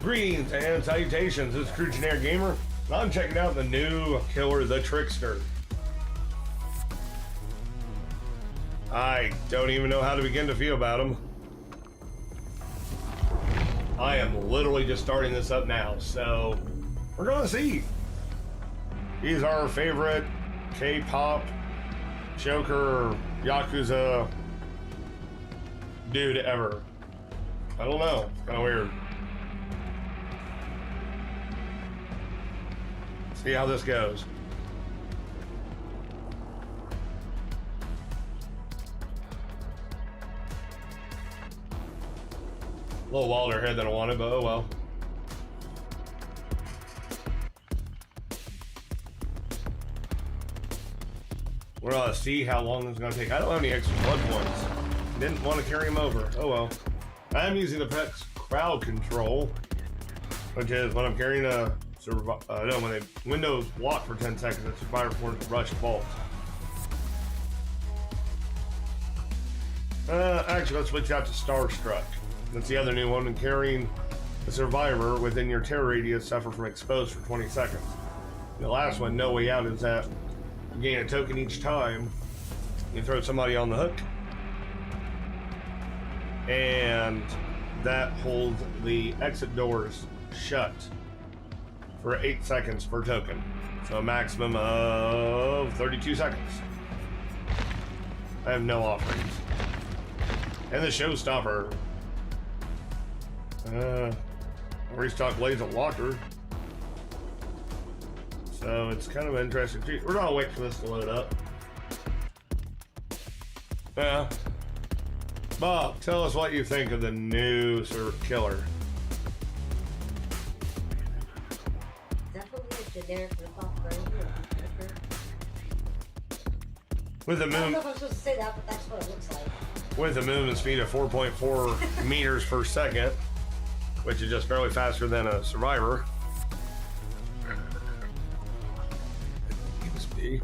Greetings and salutations, this is Crucianaire Gamer, and I'm checking out the new killer, the Trickster. I don't even know how to begin to feel about him. I am literally just starting this up now, so we're gonna see. He's our favorite K-pop, Joker, Yakuza dude ever. I don't know, it's kinda weird. See how this goes. A little wilder head than I wanted, but oh well. We're gonna see how long this is gonna take. I don't have any extra blood points. Didn't want to carry him over. Oh well. I'm using the PEX crowd control, which is when I'm carrying a no, when the windows lock for 10 seconds, the survivor force rush vault. Actually, let's switch out to Starstruck. That's the other new one. And carrying the survivor within your terror radius suffer from exposed for 20 seconds. The last one, No Way Out, is that you gain a token each time you throw somebody on the hook, and that holds the exit doors shut for 8 seconds per token, so a maximum of 32 seconds. I have no offerings. And the showstopper. Restock Laser Locker. So it's kind of interesting. We're gonna wait for this to load up. Yeah. Bob, tell us what you think of the new killer. Generic ripoff version of Trickster. With a I don't know if I'm supposed to say that, but that's what it looks like. With a movement speed of 4.4 meters per second, which is just barely faster than a survivor. There's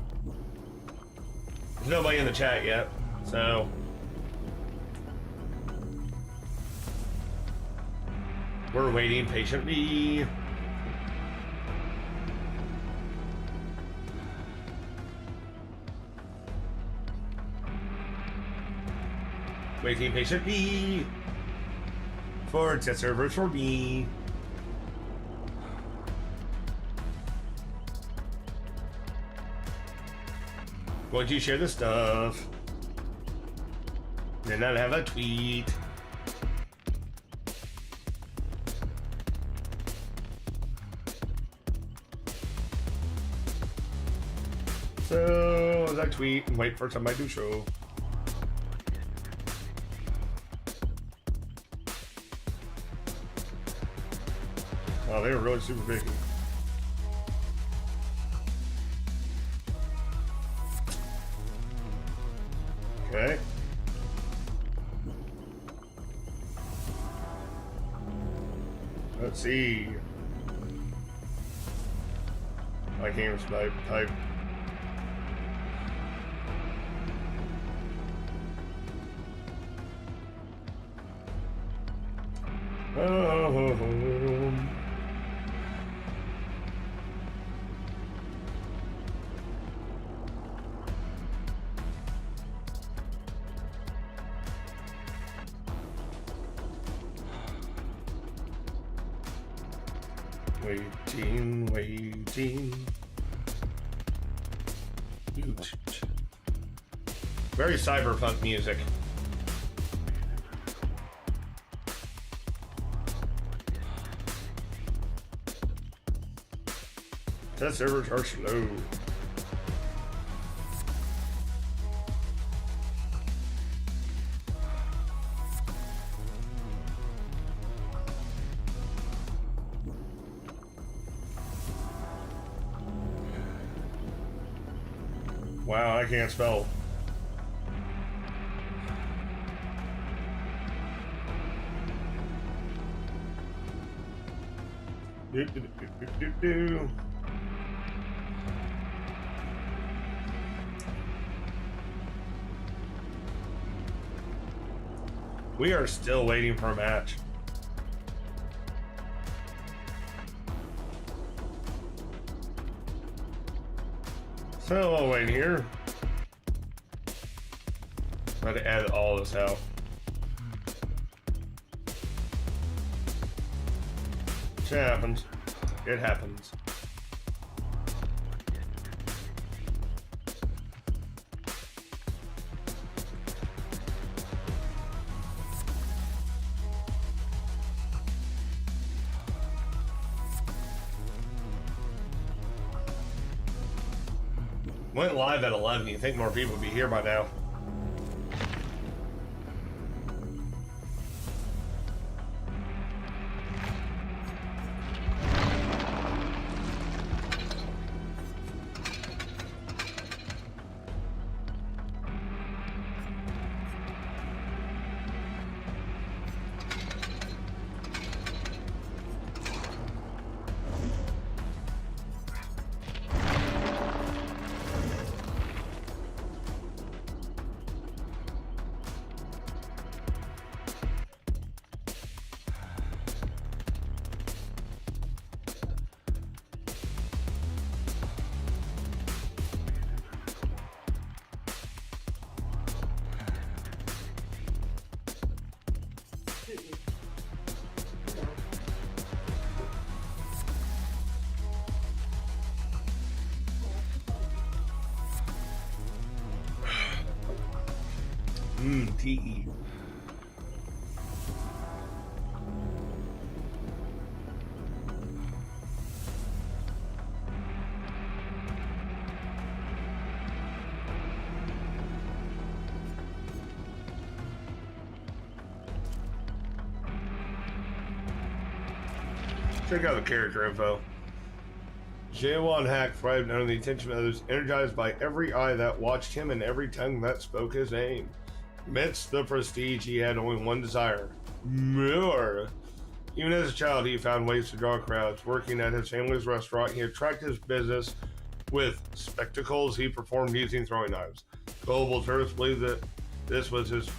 nobody in the chat yet, so we're waiting patiently. Waiting patiently for test servers for me. Would you share the stuff? Then I'll have a tweet. So as I tweet and wait for somebody to show. Oh, they were really super big. Okay. Let's see. I can't even type. Oh. Waiting. Very cyberpunk music. Test servers are slow. Wow, I can't spell. We are still waiting for a match. So I'll wait here. Try to edit all this out. Shit happens. It happens. Went live at 11. You think more people would be here by now? TE. Check out the character info. Jaewon Hack thrived under the attention of others, energized by every eye that watched him and every tongue that spoke his name. Amidst the prestige, he had only one desire: more. Even as a child, he found ways to draw crowds. Working at his family's restaurant, he attracted his business with spectacles he performed using throwing knives. Global tourists believe that this was his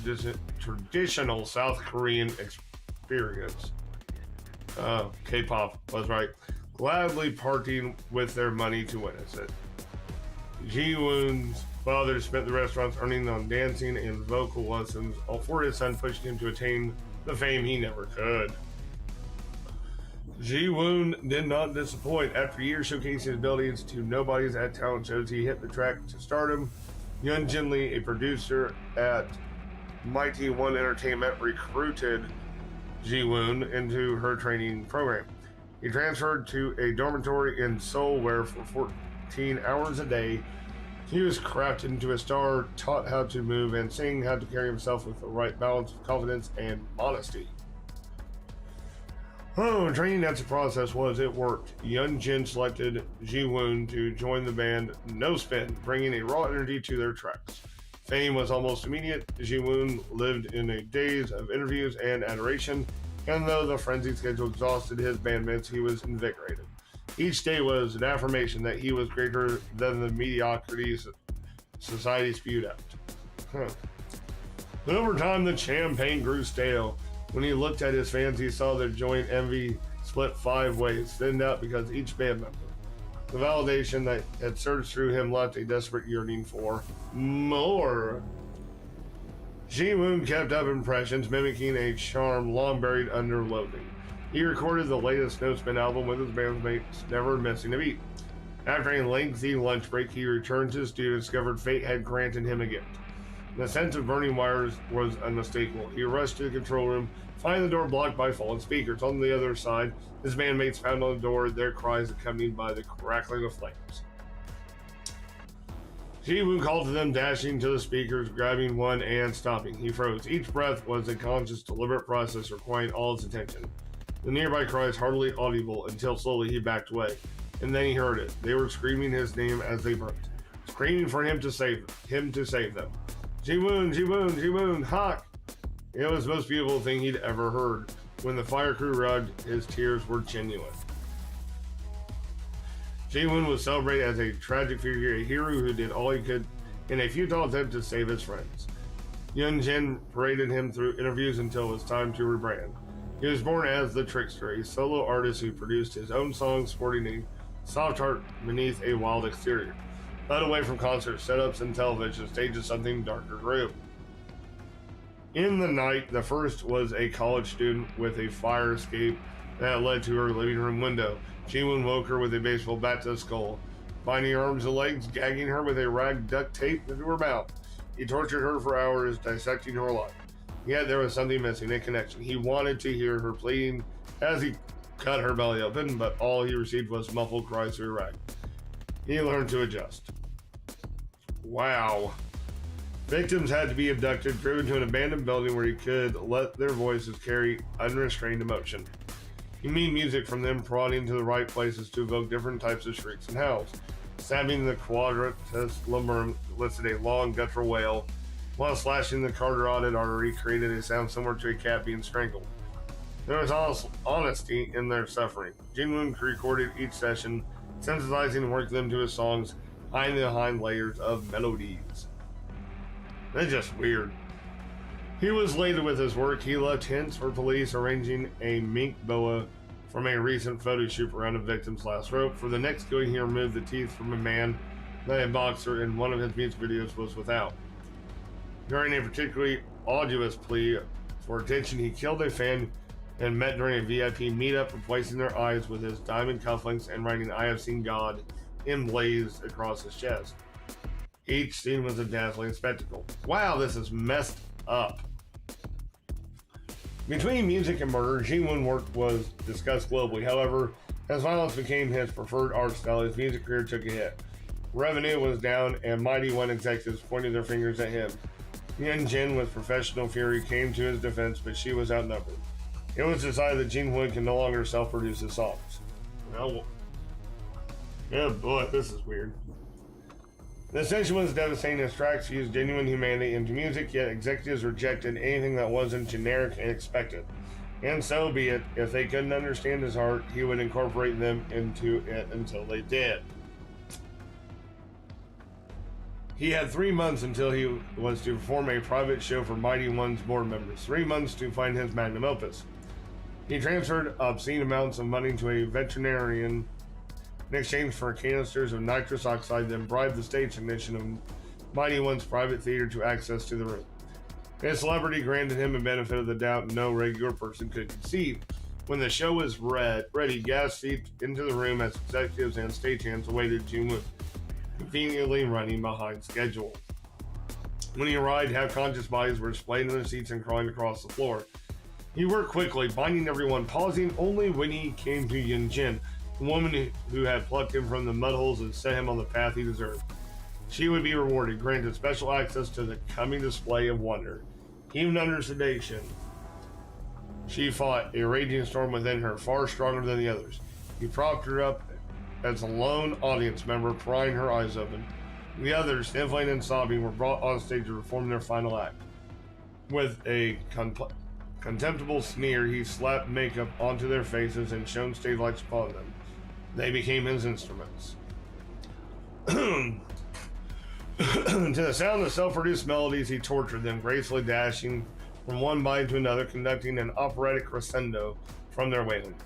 traditional South Korean experience. K-pop was right. Gladly parting with their money to witness it. Ji-woon's father spent the restaurants earning on dancing and vocal lessons, all for his son pushing him to attain the fame he never could. Ji-woon did not disappoint. After years showcasing his abilities to nobodies at talent shows, he hit the track to stardom. Yoon Jin Lee, a producer at Mighty One Entertainment, recruited Ji-woon into her training program. He transferred to a dormitory in Seoul where for 14 hours a day he was crafted into a star, taught how to move and sing, how to carry himself with the right balance of confidence and modesty. Training that's a process was it worked. Yoon Jin selected Ji-woon to join the band No Spin, bringing a raw energy to their tracks. Fame was almost immediate. Ji-woon lived in a daze of interviews and adoration, and though the frenzied schedule exhausted his bandmates, he was invigorated. Each day was an affirmation that he was greater than the mediocrity society spewed out. But over time, the champagne grew stale. When he looked at his fans, he saw their joint envy split 5 ways, thinned out because each band member. The validation that had surged through him left a desperate yearning for more. Ji-woon kept up impressions, mimicking a charm long buried under loathing. He recorded the latest No Spin album with his bandmates, never missing a beat. After a lengthy lunch break, he returned to the studio and discovered fate had granted him a gift. The sense of burning wires was unmistakable. He rushed to the control room, finding the door blocked by fallen speakers. On the other side, his bandmates found on the door, their cries accompanied by the crackling of flames. Ji-woon called to them, dashing to the speakers, grabbing one and stopping. He froze. Each breath was a conscious, deliberate process requiring all his attention. The nearby cries hardly audible until slowly he backed away. And then he heard it. They were screaming his name as they burnt, screaming for him to save them. Ji-woon, Ji-woon, Ji-woon, Hawk! It was the most beautiful thing he'd ever heard. When the fire crew arrived, his tears were genuine. Ji-woon was celebrated as a tragic figure, a hero who did all he could in a futile attempt to save his friends. Yoon Jin paraded him through interviews until it was time to rebrand. He was born as the Trickster, a solo artist who produced his own songs sporting a soft heart beneath a wild exterior. away from concerts, setups, and television, stages something darker grew. In the night, the first was a college student with a fire escape that led to her living room window. Ji-woon woke her with a baseball bat to the skull, binding her arms and legs, gagging her with a rag duct tape into her mouth. He tortured her for hours, dissecting her life. Yet there was something missing, a connection. He wanted to hear her pleading as he cut her belly open, but all he received was muffled cries through a rag. He learned to adjust. Wow. Victims had to be abducted, driven to an abandoned building where he could let their voices carry unrestrained emotion. He made music from them, prodding to the right places to evoke different types of shrieks and howls. Stabbing the quadratus lumbarum elicited a long guttural wail, while slashing the carotid artery created a sound similar to a cat being strangled. There was honesty in their suffering. Ji-woon recorded each session, synthesizing and working them to his songs, hiding behind layers of melodies. That's just weird. He was laden with his work. He left hints for police, arranging a mink boa from a recent photo shoot around a victim's last rope. For the next killing, he removed the teeth from a man that a boxer in one of his music videos was without. During a particularly arduous plea for attention, he killed a fan and met during a VIP meetup, replacing their eyes with his diamond cufflinks and writing "I have seen God" emblazoned across his chest. Each scene was a dazzling spectacle. Wow, this is messed up. Between music and murder, Ji-woon's work was discussed globally. However, as violence became his preferred art style, his music career took a hit. Revenue was down, and Mighty One executives pointed their fingers at him. Yeon-jin, with professional fury, came to his defense, but she was outnumbered. It was decided that Ji-woon can no longer self-produce his songs. Well, oh boy, this is weird. The decision was devastating as tracks used genuine humanity into music, yet executives rejected anything that wasn't generic and expected. And so be it. If they couldn't understand his art, he would incorporate them into it until they did. He had 3 months until he was to perform a private show for Mighty One's board members. 3 months to find his magnum opus. He transferred obscene amounts of money to a veterinarian in exchange for canisters of nitrous oxide, then bribed the stage technician of Mighty One's private theater to access to the room. His celebrity granted him a benefit of the doubt no regular person could conceive. When the show was ready, gas seeped into the room as executives and stagehands awaited Ji-woon, conveniently running behind schedule. When he arrived, half-conscious bodies were displayed in their seats and crawling across the floor. He worked quickly, binding everyone, pausing only when he came to Yeon-jin, the woman who had plucked him from the mudholes and set him on the path he deserved. She would be rewarded, granted special access to the coming display of wonder. Even under sedation, she fought a raging storm within her, far stronger than the others. He propped her up as a lone audience member, prying her eyes open. The others, sniffling and sobbing, were brought on stage to perform their final act. With a contemptible sneer, he slapped makeup onto their faces and shone stage lights upon them. They became his instruments. To the sound of self-produced melodies, he tortured them, gracefully dashing from one body to another, conducting an operatic crescendo from their wailings.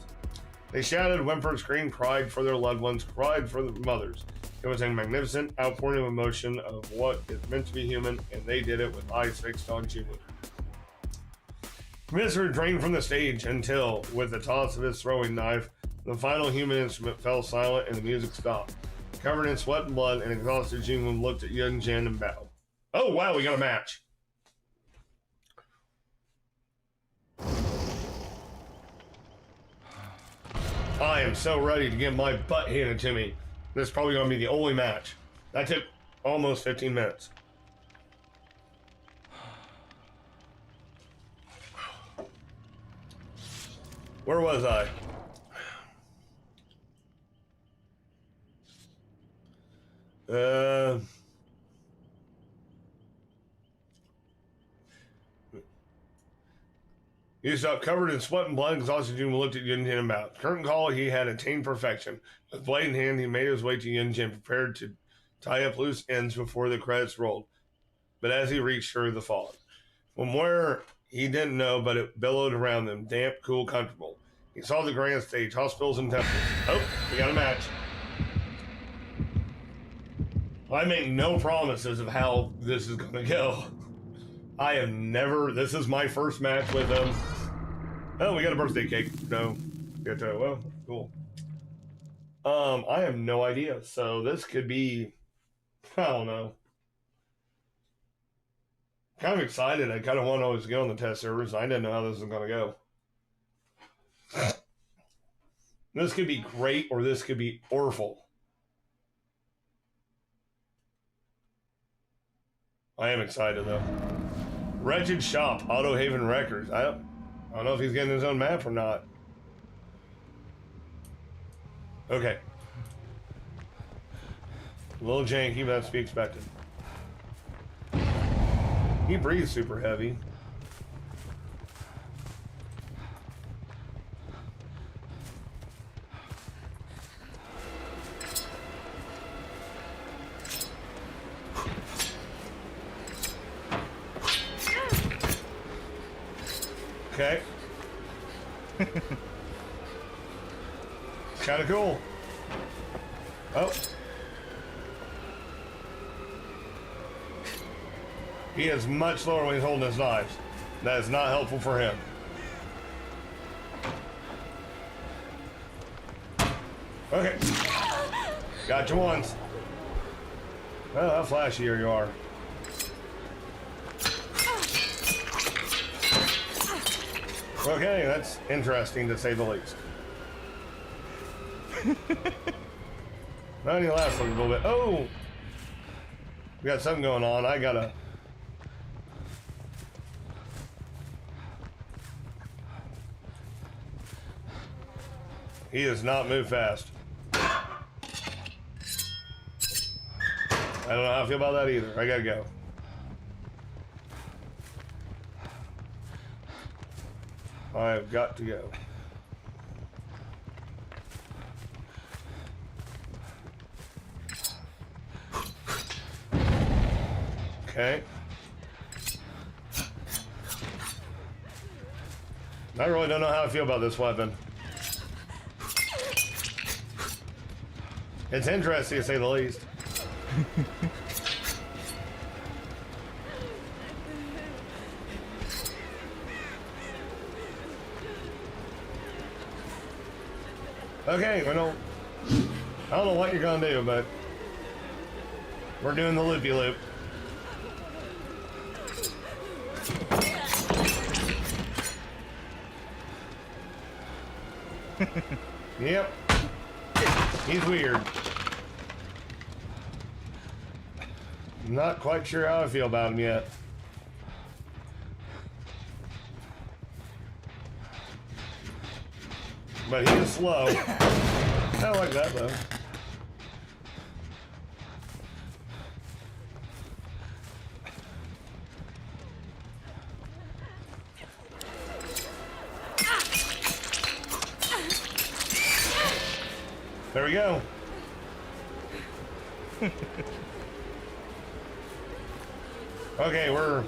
They shouted, whimpered, screamed, cried for their loved ones, cried for their mothers. It was a magnificent outpouring of emotion of what is meant to be human, and they did it with eyes fixed on Ji-woon. Misery drained from the stage until, with the toss of his throwing knife, the final human instrument fell silent and the music stopped. Covered in sweat and blood, and exhausted, Ji-woon looked at Yeon-jin and bowed. Oh wow, we got a match. I am so ready to get my butt handed to me. This is probably going to be the only match. That took almost 15 minutes. Where was I? He stopped covered in sweat and blood, exhausted. Ji-woon looked at Yeon-jin about. Curtain call, he had attained perfection. With blade in hand, he made his way to Yeon-jin, prepared to tie up loose ends before the credits rolled. But as he reached her, the fog. From where he didn't know, but it billowed around them, damp, cool, comfortable. He saw the grand stage, hospitals and temples. Oh, we got a match. I make no promises of how this is gonna go. I have never. This is my first match with him. Oh, we got a birthday cake. No, well, cool. I have no idea. So this could be. I don't know. Kind of excited. I kind of want to always go on the test servers. I didn't know how this was gonna go. This could be great, or this could be awful. I am excited though. Wretched Shop, Auto Haven Records. I don't know if he's getting his own map or not. Okay. A little janky, but that's to be expected. He breathes super heavy. Okay. Kind of cool. Oh. He is much slower when he's holding his knives. That is not helpful for him. Okay. Got you once. Well, how flashier you are. Okay, that's interesting to say the least. Not any last a little bit. Oh! We got something going on. I gotta. He does not move fast. I don't know how I feel about that either. I gotta go. I've got to go. Okay. I really don't know how I feel about this weapon. It's interesting to say the least. Okay, I don't know what you're gonna do, but we're doing the loopy loop. Yep. He's weird. Not quite sure how I feel about him yet. But he is slow. I like that though. There we go. Okay, we're...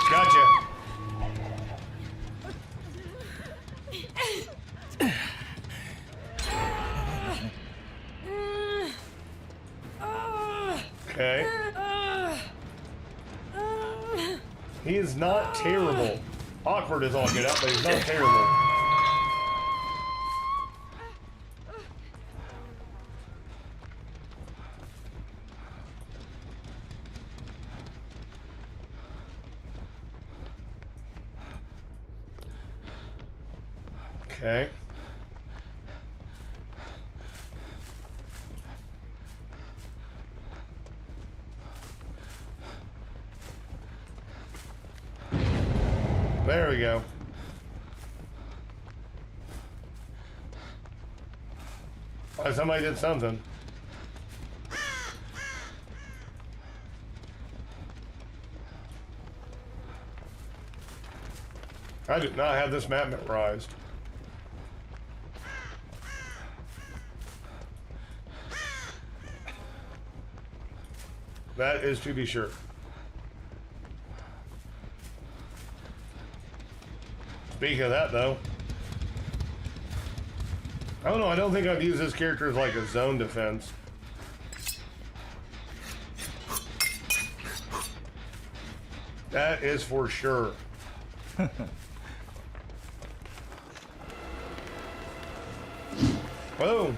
Gotcha. Okay. He is not terrible. Awkward is all get up, but he's not terrible. Okay. There we go. Oh, somebody did something. I did not have this map memorized. That is to be sure. Speaking of that, though, I don't know. I don't think I'd use this character as like a zone defense. That is for sure. Whoa.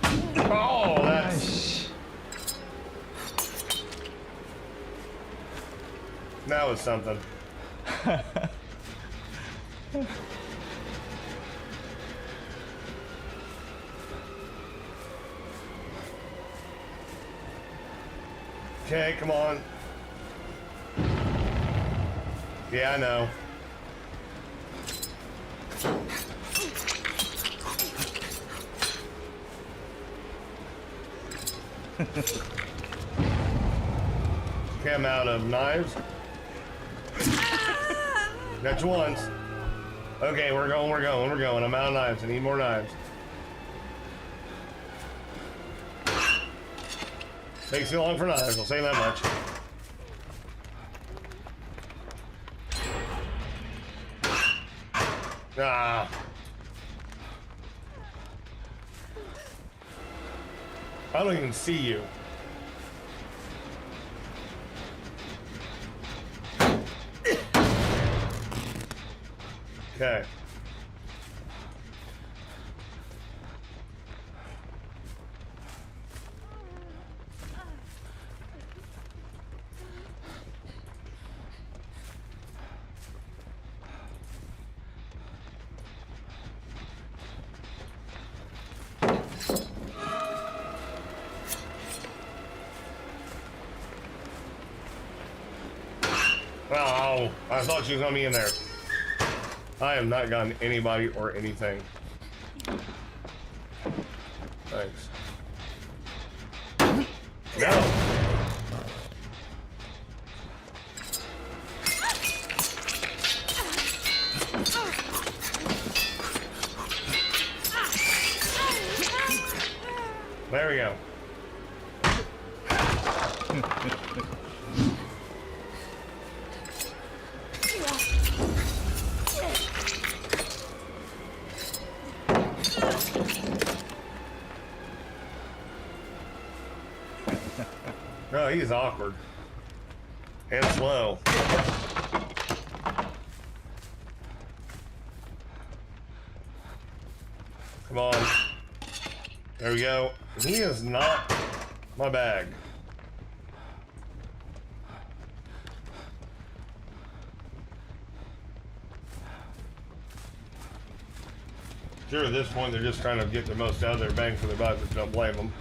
Oh, that's... That was something. Okay, come on. Yeah, I know. Okay, I'm out of knives. That's once. Okay, we're going. I'm out of knives. I need more knives. Takes too long for knives, I'll say that much. Ah. I don't even see you. Okay. Oh, I thought she was gonna be in there. I have not gotten anybody or anything. Thanks. No. There we go. No, he's awkward and slow. Come on. There we go. He is not my bag. Sure, at this point they're just trying to get the most out of their bang for their buck, but don't blame them.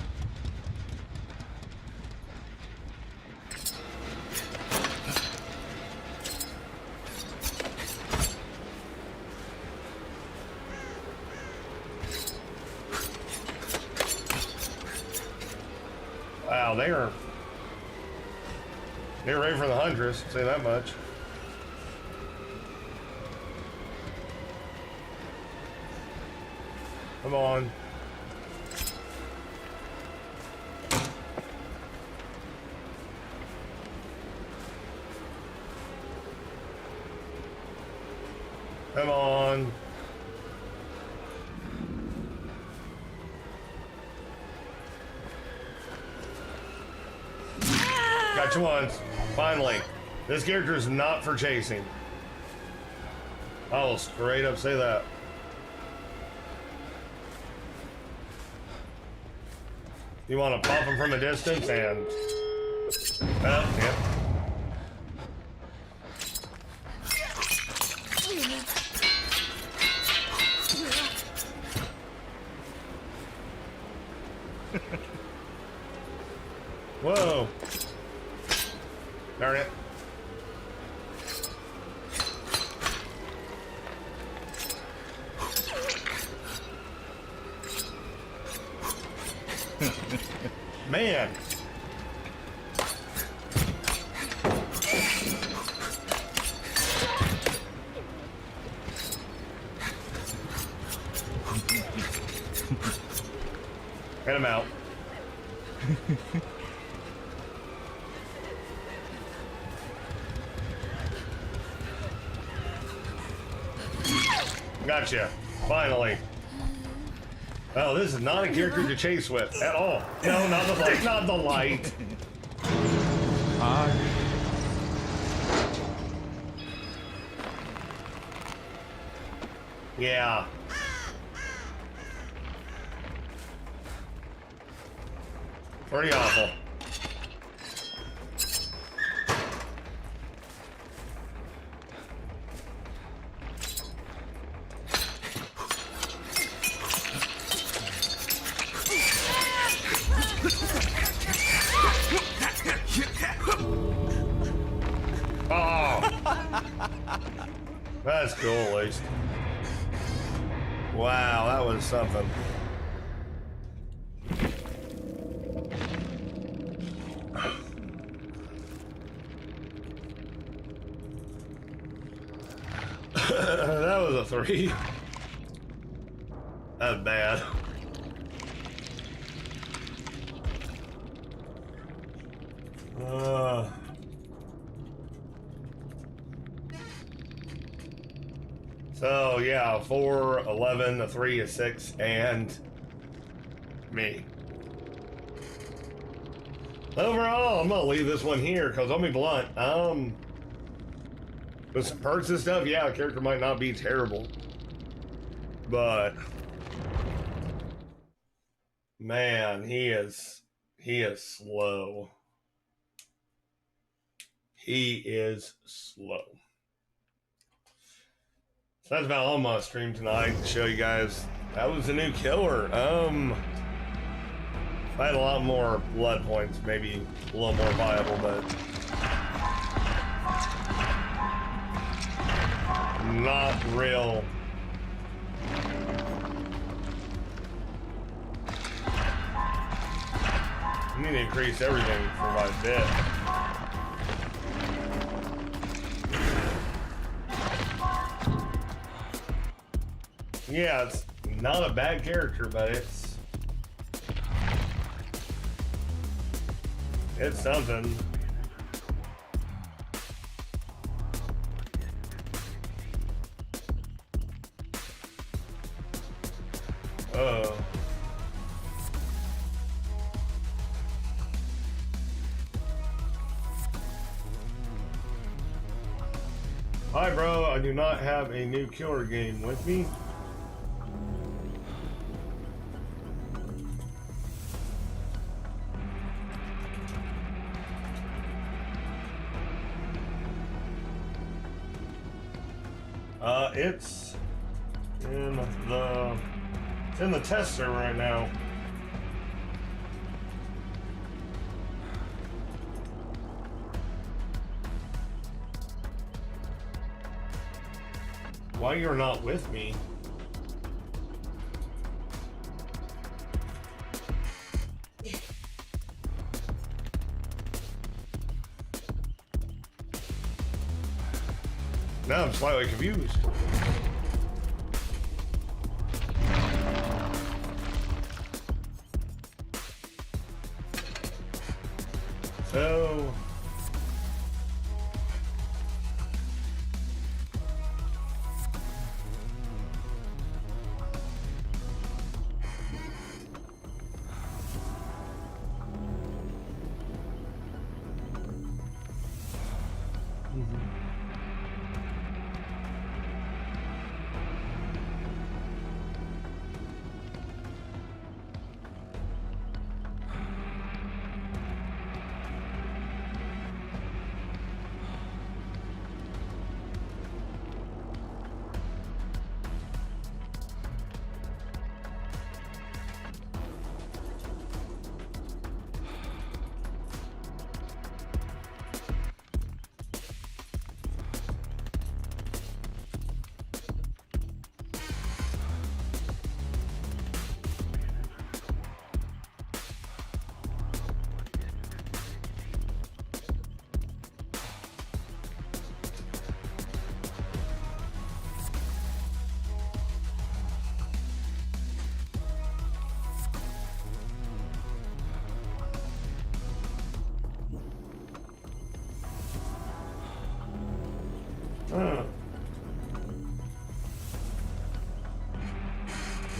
Wow, they're ready for the Huntress, say that much. Come on. Come on. Got you once. Finally. This character is not for chasing. I will straight up say that. You want to pop him from a distance and... Oh, yep. Whoa. Darn it. Man. Get him out. Gotcha. Finally. Oh, this is not a character to chase with at all. No, not the light. Not the light. Yeah. Pretty awful. Oh. That's cool, at least. Wow, that was something. That was a 3. That's bad. So yeah, 4, 11, a 3, a 6, and me. Overall, I'm gonna leave this one here because I'll be blunt. With some perks and stuff, yeah, the character might not be terrible, but man, he is slow. He is slow. So that's about all my stream tonight to show you guys. That was a new killer. If I had a lot more blood points, maybe a little more viable, but not real. I need to increase everything for my bit. Yeah, it's not a bad character, but it's something. Oh. Hi, bro. I do not have a new killer game with me. It's in the test server right now. Why you're not with me? Now I'm slightly confused. So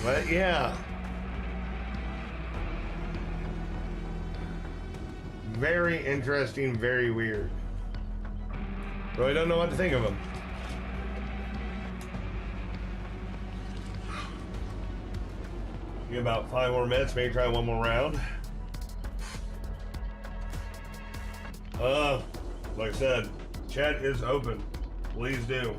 But yeah. Very interesting, very weird. Really don't know what to think of them. Give about 5 more minutes, maybe try one more round. Like I said, chat is open. Please do.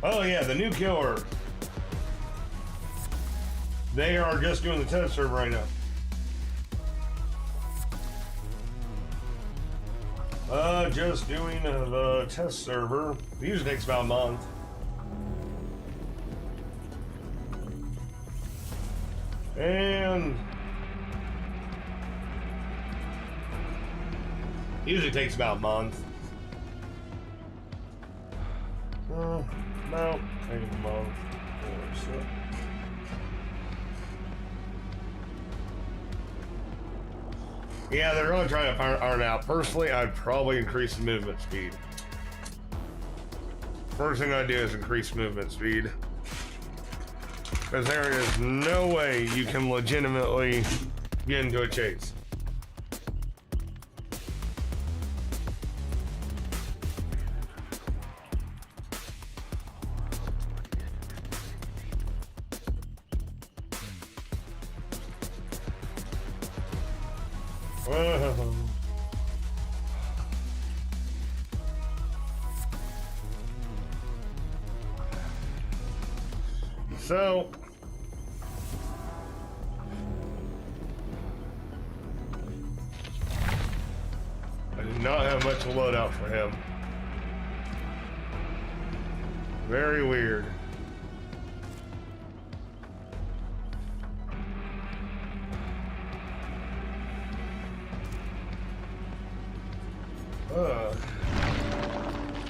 Oh yeah, the new killer. They are just doing the test server right now. Just doing the test server. It usually takes about a month. And usually takes about a month. No, take a month or so. Yeah, they're really trying to iron out. Personally, I'd probably increase the movement speed. First thing I do is increase movement speed. Because there is no way you can legitimately get into a chase. So I did not have much of a loadout for him. Very weird.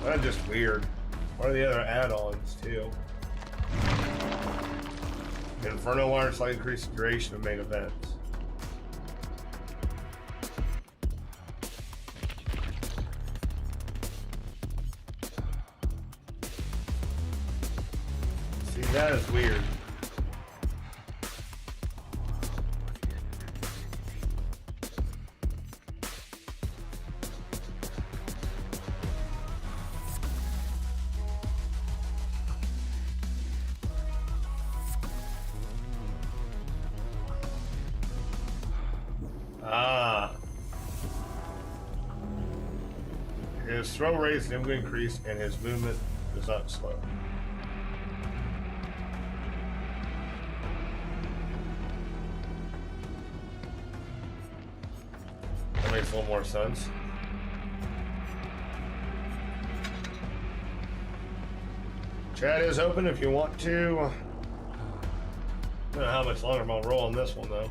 That's just weird. What are the other add-ons too? Inferno wire slightly increase the duration of main events. See, that is weird. His throw rate is significantly increased and his movement is not slow. That makes a little more sense. Chat is open if you want to. I don't know how much longer I'm gonna roll on this one though.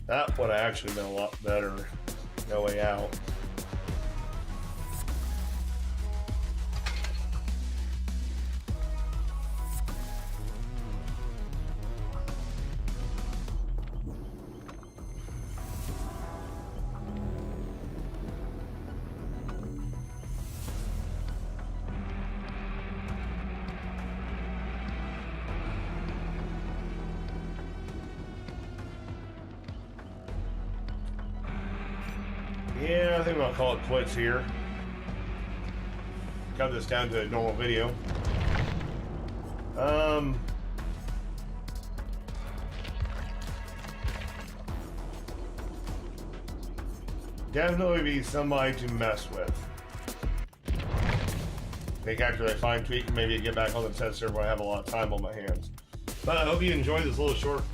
That would have actually been a lot better. No way out. Yeah, I think I'll call it quits here. Cut this down to a normal video. Definitely be somebody to mess with. I think after I fine tweak, maybe get back on the test server when I have a lot of time on my hands. But I hope you enjoyed this little short